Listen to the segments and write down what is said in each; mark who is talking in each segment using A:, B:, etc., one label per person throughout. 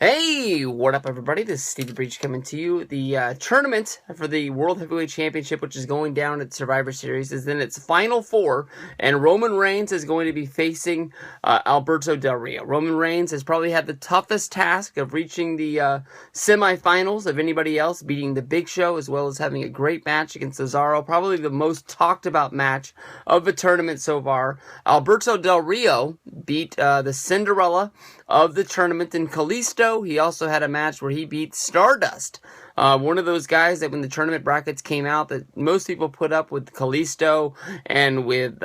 A: Hey, what up, everybody? This is Stevie Breach coming to you. The tournament for the World Heavyweight Championship, which is going down at Survivor Series, is in its final four, and Roman Reigns is going to be facing Alberto Del Rio. Roman Reigns has probably had the toughest task of reaching the semifinals of anybody else, beating the Big Show, as well as having a great match against Cesaro. Probably the most talked about match of the tournament so far. Alberto Del Rio beat the Cinderella of the tournament in Kalisto. He also had a match where he beat Stardust. One of those guys that when the tournament brackets came out that most people put up with Kalisto and with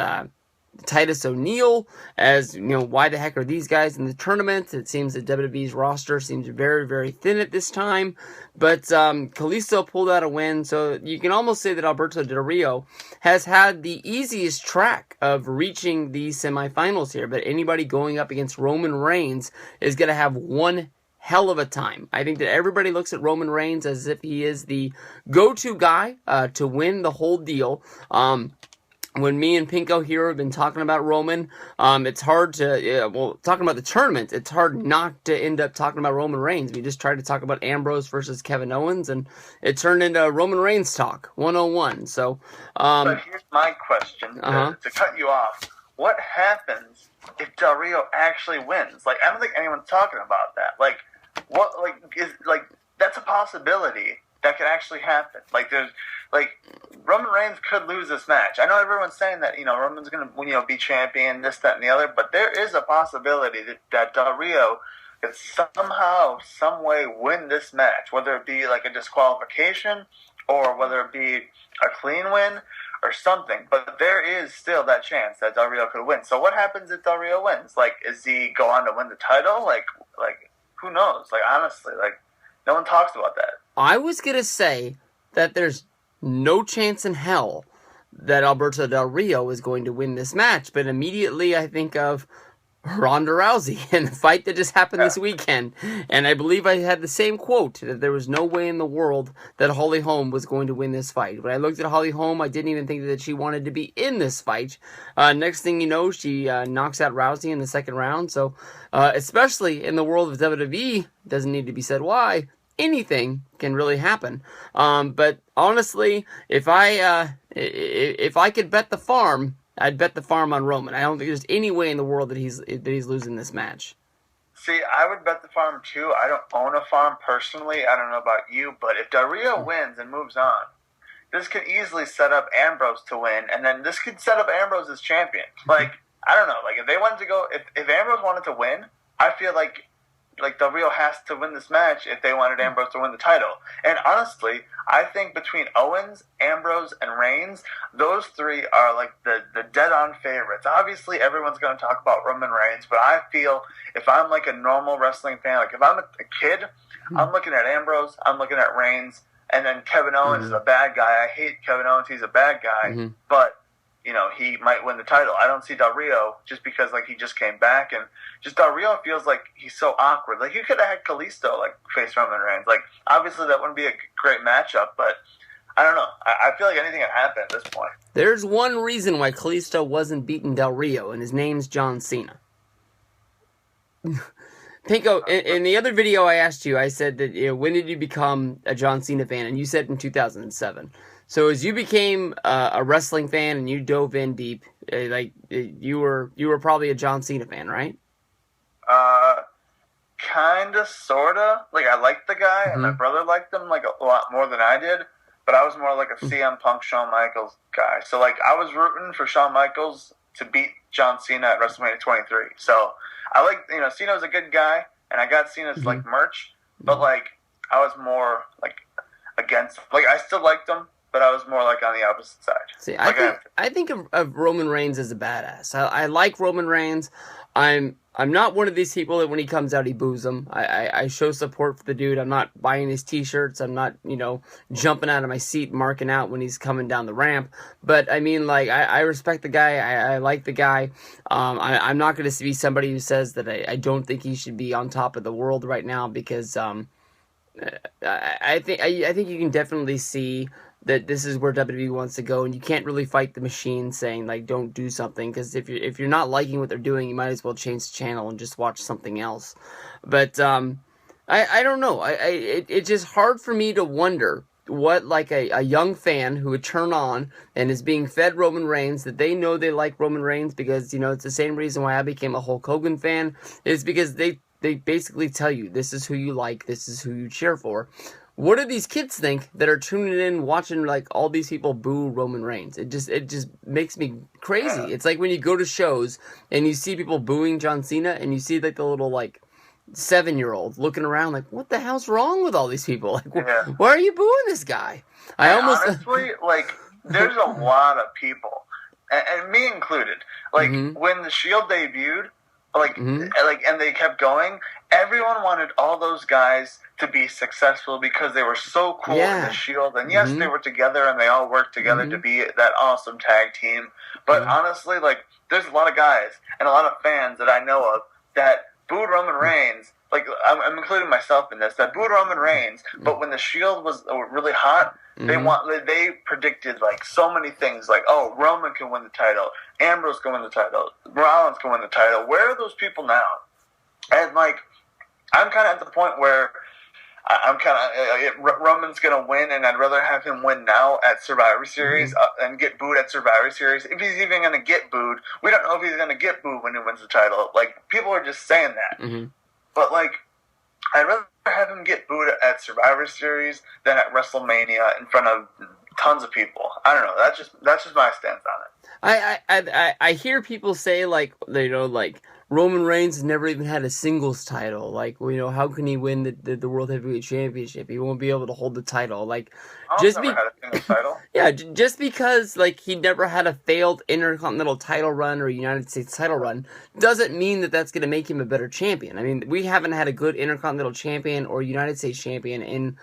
A: Titus O'Neil as, why the heck are these guys in the tournament? It seems that WWE's roster seems very, very thin at this time. But Kalisto pulled out a win, so you can almost say that Alberto Del Rio has had the easiest track of reaching the semifinals here. But anybody going up against Roman Reigns is going to have one hell of a time. I think that everybody looks at Roman Reigns as if he is the go-to guy to win the whole deal. When me and Pinko here have been talking about Roman, it's hard to, talking about the tournament, it's hard not to end up talking about Roman Reigns. We just tried to talk about Ambrose versus Kevin Owens, and it turned into Roman Reigns talk, 101. So,
B: but here's my question, to cut you off. What happens if Del Rio actually wins? Like, I don't think anyone's talking about that. Like, that's a possibility that could actually happen. Roman Reigns could lose this match. I know everyone's saying that, Roman's going to, be champion, this, that, and the other, but there is a possibility that Del Rio could somehow, some way win this match, whether it be like a disqualification or whether it be a clean win or something. But there is still that chance that Del Rio could win. So what happens if Del Rio wins? Like, is he go on to win the title? Like, who knows? Like, honestly, no one talks about that.
A: I was going to say that there's no chance in hell that Alberto Del Rio is going to win this match, but immediately I think of Ronda Rousey and the fight that just happened this weekend, and I believe I had the same quote, that there was no way in the world that Holly Holm was going to win this fight. When I looked at Holly Holm, I didn't even think that she wanted to be in this fight. Next thing you know, she knocks out Rousey in the second round, so especially in the world of WWE, doesn't need to be said why, anything can really happen. But honestly, if I could bet the farm, I'd bet the farm on Roman. I don't think there's any way in the world that he's losing this match.
B: See, I would bet the farm too. I don't own a farm personally. I don't know about you, but if Del Rio wins and moves on, this could easily set up Ambrose to win, and then this could set up Ambrose as champion. I don't know. If they wanted to go, if Ambrose wanted to win, I feel like Del Rio has to win this match if they wanted Ambrose to win the title. And honestly, I think between Owens, Ambrose, and Reigns, those three are the dead-on favorites. Obviously, everyone's going to talk about Roman Reigns, but I feel if I'm a normal wrestling fan, if I'm a kid, I'm looking at Ambrose, I'm looking at Reigns, and then Kevin Owens is a bad guy. I hate Kevin Owens. He's a bad guy. But he might win the title. I don't see Del Rio just because, he just came back. And just Del Rio feels like he's so awkward. You could have had Kalisto, face Roman Reigns. Obviously that wouldn't be a great matchup, but I don't know. I feel like anything can happen at this point.
A: There's one reason why Kalisto wasn't beating Del Rio, and his name's John Cena. Pinko, in the other video I asked you, I said that, when did you become a John Cena fan? And you said in 2007. So as you became a wrestling fan and you dove in deep, you were probably a John Cena fan, right?
B: Kinda, sorta. I liked the guy, and my brother liked him a lot more than I did. But I was more like a CM Punk, Shawn Michaels guy. So I was rooting for Shawn Michaels to beat John Cena at WrestleMania 23. So I Cena was a good guy, and I got Cena's merch. But I was more against. I still liked him. But I was more on the opposite side.
A: See, I think of Roman Reigns as a badass. I like Roman Reigns. I'm not one of these people that when he comes out, he boos him. I show support for the dude. I'm not buying his t-shirts. I'm not, jumping out of my seat, marking out when he's coming down the ramp. But, I respect the guy. I like the guy. I'm not going to be somebody who says that I don't think he should be on top of the world right now because I think you can definitely see that this is where WWE wants to go, and you can't really fight the machine saying don't do something, because if you're not liking what they're doing, you might as well change the channel and just watch something else. But I don't know. It's just hard for me to wonder what like a young fan who would turn on and is being fed Roman Reigns, that they know they like Roman Reigns because, you know, it's the same reason why I became a Hulk Hogan fan, is because they basically tell you this is who you like, this is who you cheer for. What do these kids think that are tuning in watching like all these people boo Roman Reigns? It just makes me
B: Yeah.
A: crazy. It's like when you go to shows and you see people booing John Cena and you see like the little like 7-year-old looking around like, what the hell's wrong with all these people? Like,
B: Yeah.
A: why are you booing this guy? I
B: And
A: almost.
B: honestly, like, there's a lot of people, and me included. Like,
A: Mm-hmm.
B: when the Shield debuted, like,
A: Mm-hmm.
B: and they kept going, everyone wanted all those guys to be successful because they were so cool in
A: Yeah.
B: the Shield. And yes,
A: Mm-hmm.
B: they were together and they all worked together to
A: Mm-hmm.
B: be that awesome tag team. But
A: Mm-hmm.
B: honestly, like, there's a lot of guys and a lot of fans that I know of that booed Roman Reigns. Like, I'm including myself in this. That booed Roman Reigns, but when the Shield was really hot, they predicted like so many things. Like, oh, Roman can win the title, Ambrose can win the title, Rollins can win the title. Where are those people now? And like, I'm kind of at the point where I'm kind of Roman's gonna win, and I'd rather have him win now at Survivor Series and get booed at Survivor Series. If he's even gonna get booed, we don't know if he's gonna get booed when he wins the title. Like, people are just saying that,
A: Mm-hmm.
B: but like, I'd rather have him get booed at Survivor Series than at WrestleMania in front of tons of people. I don't know. That's just my stance on it.
A: I hear people say like, you know, like Roman Reigns has never even had a singles title. Like, you know, how can he win the World Heavyweight Championship? He won't be able to hold the title. Like,
B: Almost
A: just
B: never
A: be
B: had a single title.
A: yeah, just because like he never had a failed Intercontinental title run or United States title run doesn't mean that that's going to make him a better champion. I mean, we haven't had a good Intercontinental champion or United States champion in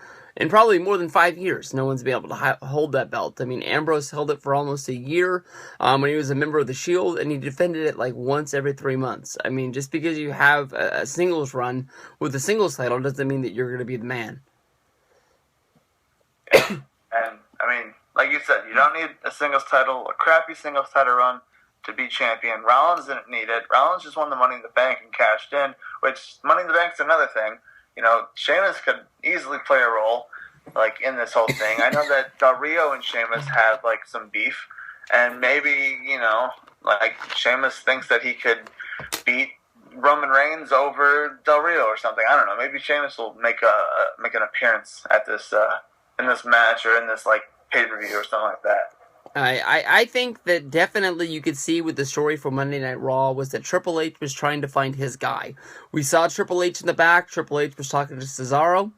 A: probably more than 5 years. No one's been able to hold that belt. I mean, Ambrose held it for almost a year when he was a member of the Shield, and he defended it like once every 3 months. I mean, just because you have a singles run with a singles title doesn't mean that you're going to be the man.
B: Yeah. And I mean, like you said, you don't need a singles title, a crappy singles title run to be champion. Rollins didn't need it. Rollins just won the Money in the Bank and cashed in, which Money in the Bank's another thing. You know, Sheamus could easily play a role, like, in this whole thing. I know that Del Rio and Sheamus had, like, some beef, and maybe, you know, like, Sheamus thinks that he could beat Roman Reigns over Del Rio or something. I don't know. Maybe Sheamus will make an appearance at this in this match or in this like pay-per-view or something like that.
A: I think that definitely you could see with the story from Monday Night Raw was that Triple H was trying to find his guy. We saw Triple H in the back. Triple H was talking to Cesaro.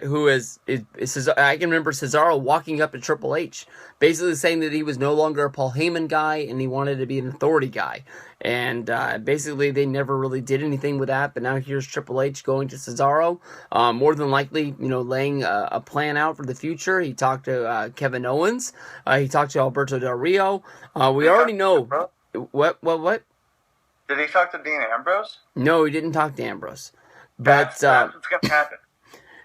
A: Who is I can remember Cesaro walking up to Triple H, basically saying that he was no longer a Paul Heyman guy and he wanted to be an authority guy. And basically they never really did anything with that. But now here's Triple H going to Cesaro, more than likely, you know, laying a plan out for the future. He talked to Kevin Owens. He talked to Alberto Del Rio. We already know what.
B: Did he talk to Dean Ambrose?
A: No, he didn't talk to Ambrose. But
B: that's what's gonna happen.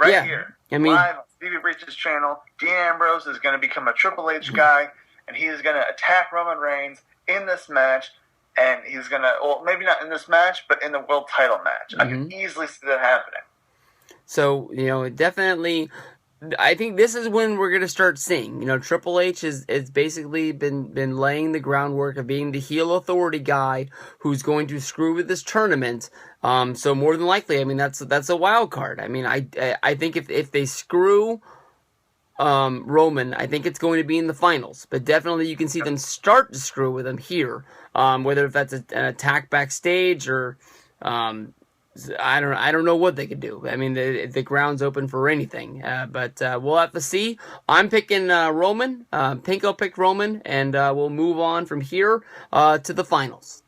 B: Here,
A: I mean,
B: live on Stevie Breach's channel, Dean Ambrose is going to become a Triple H guy, and he is going to attack Roman Reigns in this match, and he's going to, well, maybe not in this match, but in the world title match. I can easily see that happening.
A: So, you know, definitely, I think this is when we're going to start seeing, you know, Triple H is basically been laying the groundwork of being the heel authority guy who's going to screw with this tournament. So more than likely, I mean, that's a wild card. I mean, I think if they screw Roman, I think it's going to be in the finals. But definitely you can see them start to screw with him here. Whether if that's an attack backstage or I don't know what they could do. I mean, the ground's open for anything. But we'll have to see. I'm picking Roman. Pinko picked Roman, and we'll move on from here to the finals.